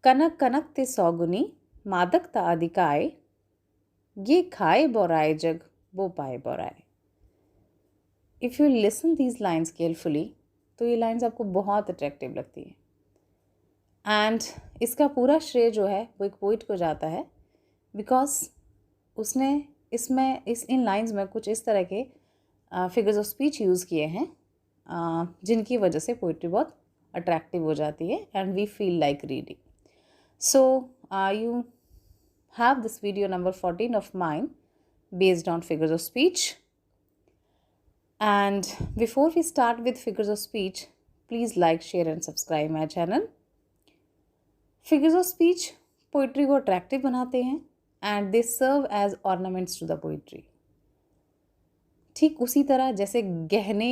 कनक कनक ते सौगुनी मादकता अधिकाय ये खाए बोराए जग वो पाए बोराए. If you listen these lines carefully तो ये लाइन्स आपको बहुत अट्रैक्टिव लगती है. एंड इसका पूरा श्रेय जो है वो एक पोइट को जाता है, बिकॉज उसने इन लाइन्स में कुछ इस तरह के फिगर्स ऑफ स्पीच यूज़ किए हैं जिनकी वजह से पोइट्री बहुत अट्रैक्टिव हो जाती है and we feel like reading. So you have this video number 14 of mine based on figures of speech. And before we start with figures of speech, please like, share and subscribe my channel. Figures of speech poetry को attractive बनाते हैं and they serve as ornaments to the poetry. ठीक उसी तरह जैसे गहने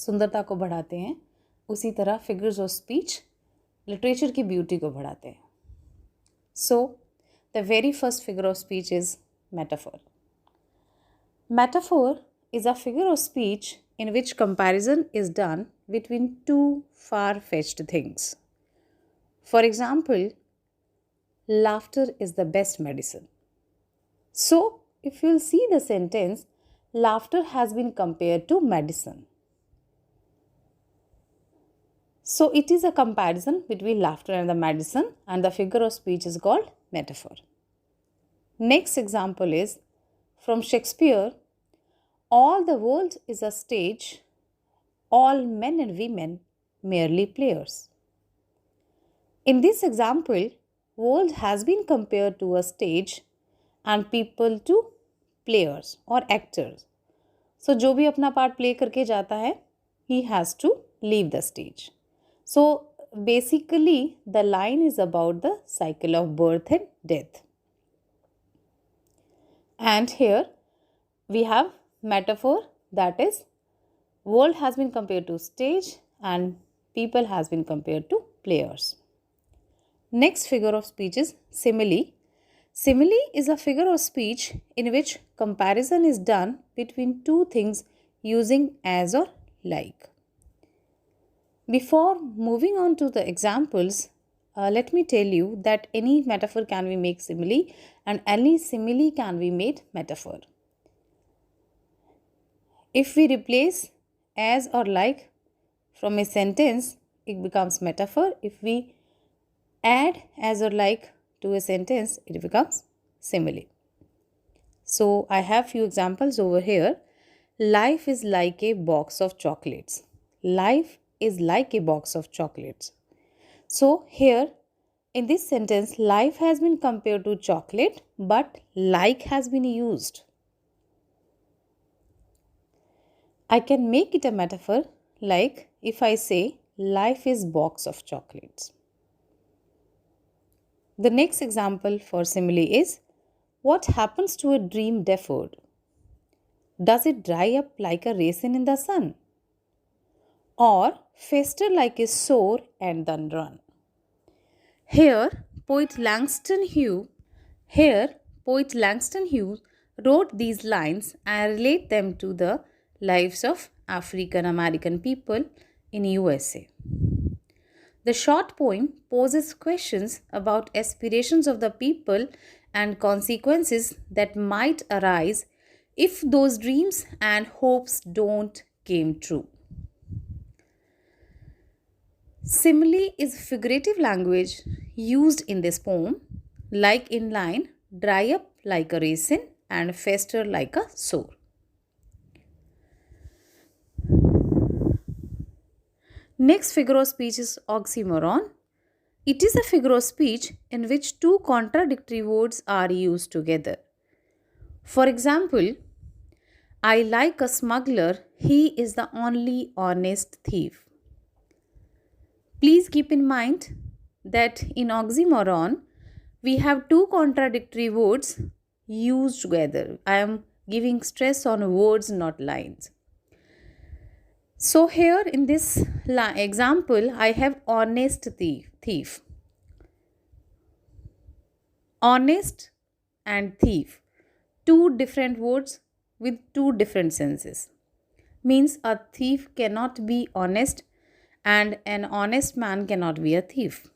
सुंदरता को बढ़ाते हैं, उसी तरह figures of speech literature की beauty को बढ़ाते हैं. So the very first figure of speech is metaphor. Metaphor is a figure of speech in which comparison is done between two far-fetched things. For example, laughter is the best medicine. So, if you'll see the sentence, laughter has been compared to medicine. So, it is a comparison between laughter and the medicine, and the figure of speech is called metaphor. Next example is from Shakespeare. All the world is a stage, all men and women merely players. In this example, world has been compared to a stage and people to players or actors. So जो भी अपना part play करके जाता है, he has to leave the stage. So basically the line is about the cycle of birth and death. And here we have metaphor, that is world has been compared to stage and people has been compared to players. Next figure of speech is simile. Simile is a figure of speech in which comparison is done between two things using as or like. Before moving on to the examples, let me tell you that any metaphor can be made simile and any simile can be made metaphor. If we replace as or like from a sentence, it becomes metaphor. If we add as or like to a sentence, it becomes simile. So I have few examples over here. Life is like a box of chocolates. Life is like a box of chocolates. So here in this sentence, life has been compared to chocolate, but like has been used. I can make it a metaphor like if I say life is box of chocolates. The next example for simile is, what happens to a dream deferred? Does it dry up like a raisin in the sun? Or fester like a sore and then run? Here, poet Langston Hughes wrote these lines and relate them to the lives of African American people in USA. The short poem poses questions about aspirations of the people and consequences that might arise if those dreams and hopes don't come true. Simile is figurative language used in this poem, like in line, dry up like a raisin and fester like a sore. Next figure of speech is oxymoron. It is a figure of speech in which two contradictory words are used together. For example, I like a smuggler, he is the only honest thief. Please keep in mind that in oxymoron, we have two contradictory words used together. I am giving stress on words, not lines. So here in this example, I have honest thief. Honest and thief. Two different words with two different senses. Means a thief cannot be honest and an honest man cannot be a thief.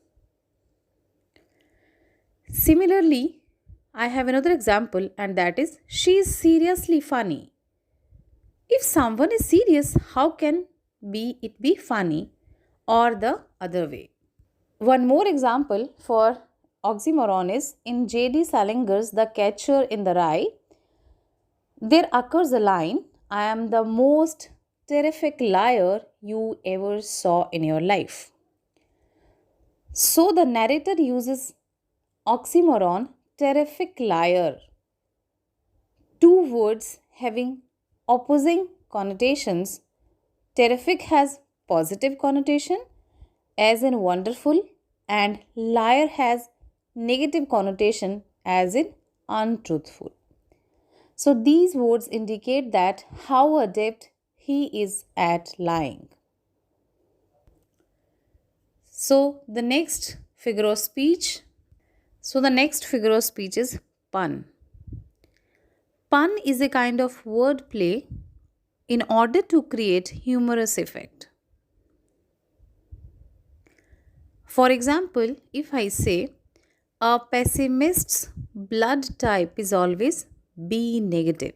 Similarly, I have another example, and that is she is seriously funny. If someone is serious, how can it be funny or the other way? One more example for oxymoron is in J.D. Salinger's The Catcher in the Rye. There occurs a line, I am the most terrific liar you ever saw in your life. So the narrator uses oxymoron, terrific liar, two words having opposing connotations. Terrific has positive connotation as in wonderful, and liar has negative connotation as in untruthful. So these words indicate that how adept he is at lying. So the next figure of speech. Is pun. Pun is a kind of wordplay in order to create humorous effect. For example, if I say a pessimist's blood type is always B negative.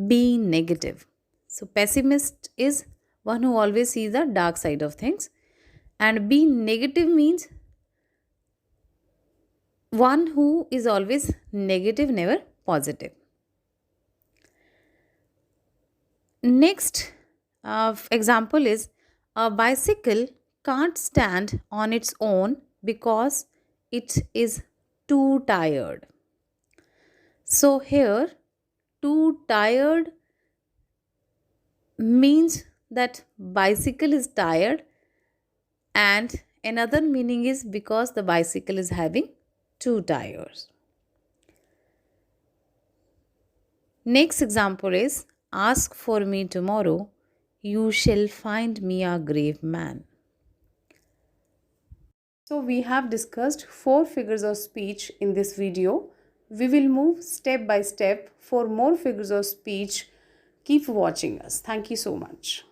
B negative. So pessimist is one who always sees the dark side of things, and B negative means one who is always negative, never positive. Next example is a bicycle can't stand on its own because it is too tired. So here, too tired means that bicycle is tired, and another meaning is because the bicycle is having two tires. Next example is ask for me tomorrow, you shall find me a grave man. So we have discussed 4 figures of speech in this video. We will move step by step for more figures of speech. Keep watching us. Thank you so much.